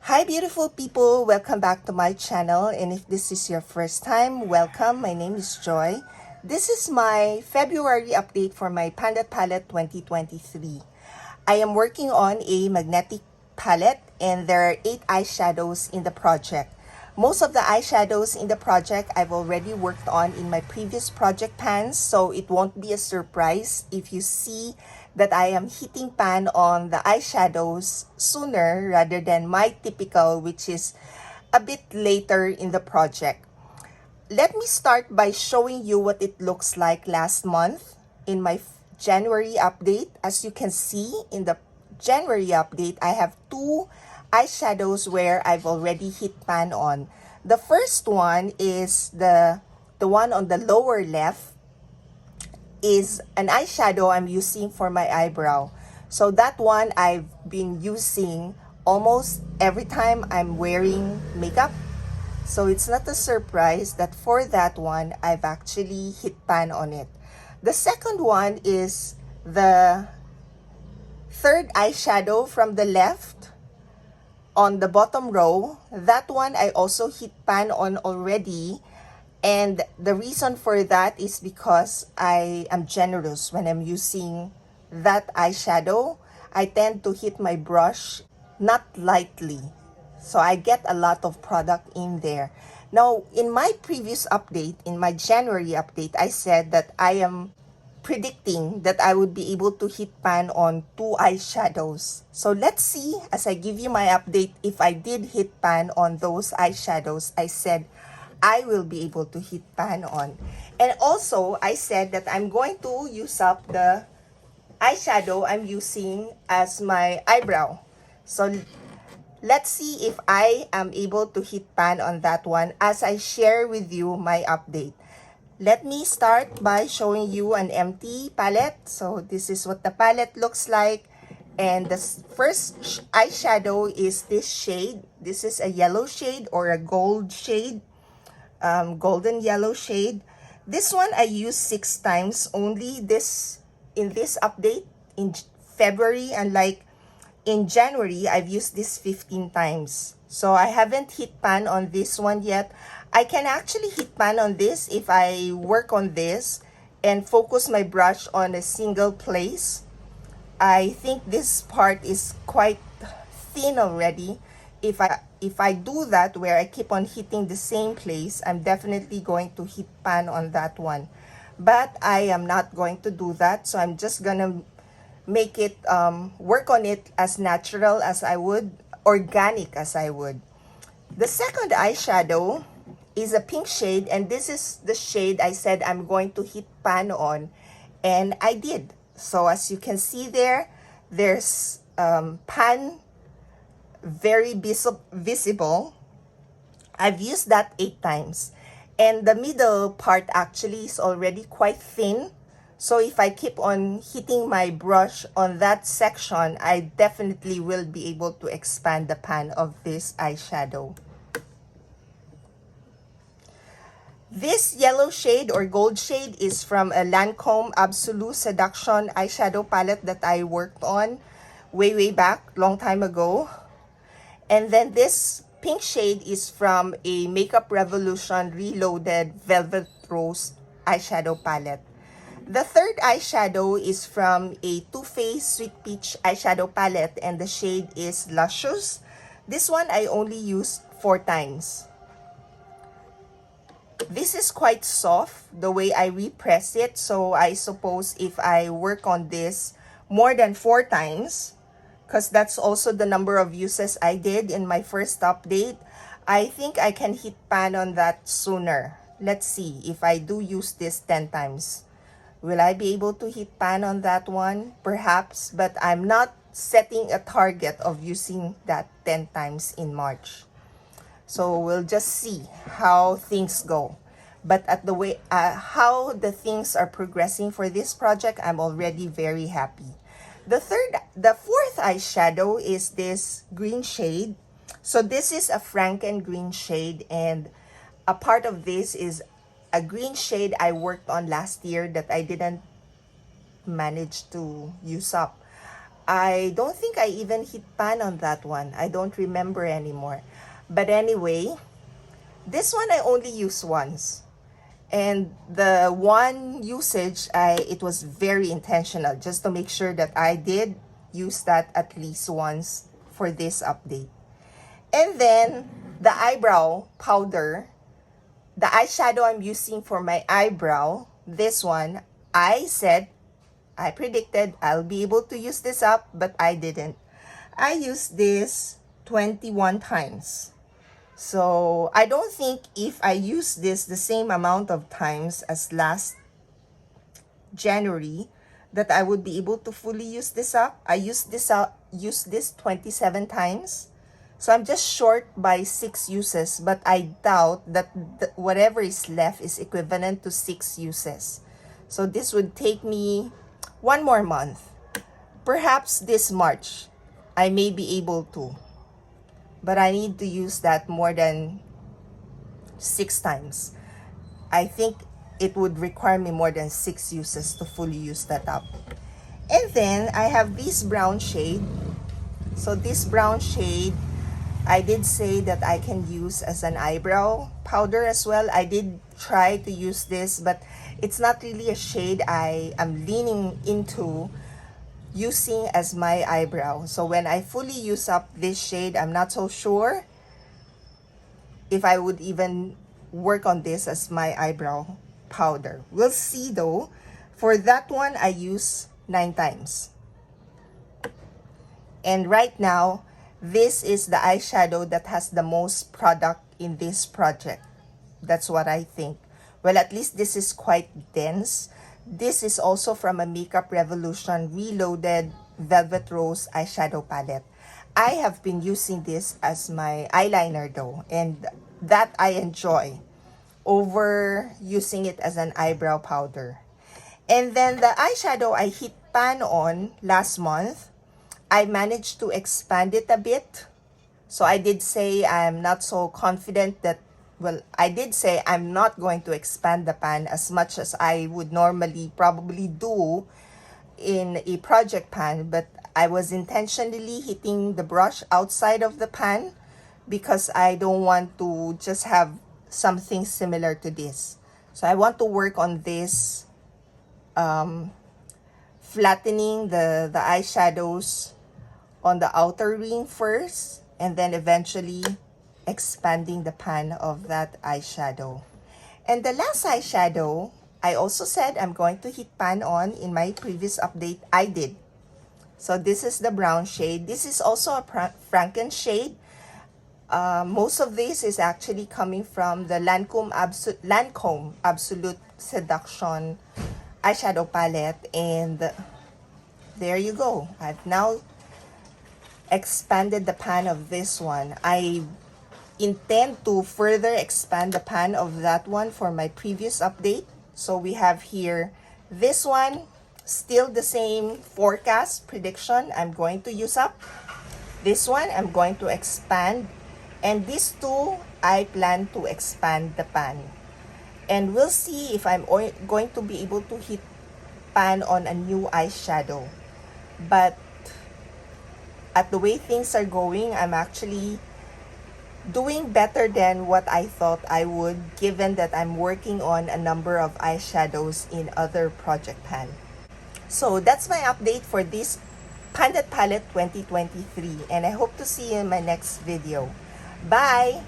Hi beautiful people, welcome back to my channel, and if this is your first time, welcome. My name is Joy. This is my February update for my Panda Palette 2023. I am working on a magnetic palette and there are 8 eyeshadows in the project. Most of the eyeshadows in the project I've already worked on in my previous project pans, so it won't be a surprise if you see that I am hitting pan on the eyeshadows sooner rather than my typical, which is a bit later in the project. Let me start by showing you what it looks like last month in my January update. As you can see in the January update, I have 2 eyeshadows where I've already hit pan on. The first one is the one on the lower left is an eyeshadow I'm using for my eyebrow. So that one I've been using almost every time I'm wearing makeup. So it's not a surprise that for that one, I've actually hit pan on it. The second one is the third eyeshadow from the left on the bottom row. That one I also hit pan on already. And the reason for that is because I am generous when I'm using that eyeshadow. I tend to hit my brush not lightly. So I get a lot of product in there. Now, in my previous update, in my January update, I said that I am predicting that I would be able to hit pan on 2 eyeshadows. So let's see as I give you my update if I did hit pan on those eyeshadows I said I will be able to hit pan on. And also, I said that I'm going to use up the eyeshadow I'm using as my eyebrow. So let's see if I am able to hit pan on that one as I share with you my update. Let me start by showing you an empty palette. So this is what the palette looks like. And the first eyeshadow is this shade. This is a yellow shade or a gold shade. Golden yellow shade. This one I used 6 times only in this update in February, and like in January I've used this 15 times. So I haven't hit pan on this one yet. I can actually hit pan on this if I work on this and focus my brush on a single place. I think this part is quite thin already. If I do that where I keep on hitting the same place, I'm definitely going to hit pan on that one. But I am not going to do that, so I'm just gonna make it work on it as natural as I would, organic as I would. The second eyeshadow is a pink shade, and this is the shade I said I'm going to hit pan on, and I did. So as you can see there, there's pan very visible. I've used that 8 times. And the middle part actually is already quite thin. So if I keep on hitting my brush on that section, I definitely will be able to expand the pan of this eyeshadow. This yellow shade or gold shade is from a Lancome Absolute Seduction eyeshadow palette that I worked on way back, long time ago. And then this pink shade is from a Makeup Revolution Reloaded Velvet Rose eyeshadow palette. The third eyeshadow is from a Too Faced Sweet Peach eyeshadow palette, and the shade is Luscious. This one I only used 4 times. This is quite soft the way I repress it, so I suppose if I work on this more than 4 times, because that's also the number of uses I did in my first update, I think I can hit pan on that sooner. Let's see if I do use this 10 times. Will I be able to hit pan on that one? Perhaps, but I'm not setting a target of using that 10 times in March. So we'll just see how things go. But at the way how the things are progressing for this project, I'm already very happy. The fourth eyeshadow is this green shade. So this is a Franken green shade, and a part of this is a green shade I worked on last year that I didn't manage to use up. I don't think I even hit pan on that one. I don't remember anymore. But anyway, this one I only use once. And the one usage, it was very intentional, just to make sure that I did use that at least once for this update. And then the eyebrow powder, the eyeshadow I'm using for my eyebrow, this one, I predicted I'll be able to use this up, but I didn't. I used this 21 times. So I don't think if I use this the same amount of times as last January that I would be able to fully use this up. I used this 27 times. So I'm just short by 6 uses, but I doubt that whatever is left is equivalent to 6 uses. So this would take me 1 more month. Perhaps this March, I may be able to. But I need to use that more than 6 times. I think it would require me more than 6 uses to fully use that up. And then I have this brown shade. So this brown shade, I did say that I can use as an eyebrow powder as well. I did try to use this, but it's not really a shade I am leaning into using as my eyebrow. So when I fully use up this shade, I'm not so sure if I would even work on this as my eyebrow powder. We'll see though. For that one, I use 9 times. And right now, this is the eyeshadow that has the most product in this project. That's what I think. Well, at least this is quite dense. This is also from a Makeup Revolution Reloaded Velvet Rose eyeshadow palette. I have been using this as my eyeliner though, and that I enjoy over using it as an eyebrow powder. And then the eyeshadow I hit pan on last month, I managed to expand it a bit. So I did say I'm not so confident that, well, I did say I'm not going to expand the pan as much as I would normally probably do in a project pan, but I was intentionally hitting the brush outside of the pan because I don't want to just have something similar to this. So I want to work on this flattening the eyeshadows on the outer ring first, and then eventually expanding the pan of that eyeshadow. And the last eyeshadow, I also said I'm going to hit pan on in my previous update. I did. So this is the brown shade. This is also a Franken shade. Most of this is actually coming from the Lancome Absolute Seduction eyeshadow palette. And there you go. I've now expanded the pan of this one. I intend to further expand the pan of that one for my previous update. So we have here this one, still the same forecast prediction I'm going to use up. This one I'm going to expand, and these two I plan to expand the pan. And we'll see if I'm going to be able to hit pan on a new eyeshadow. But at the way things are going, I'm actually doing better than what I thought I would, given that I'm working on a number of eyeshadows in other project pan. So that's my update for this Pandit Palette 2023, and I hope to see you in my next video. Bye!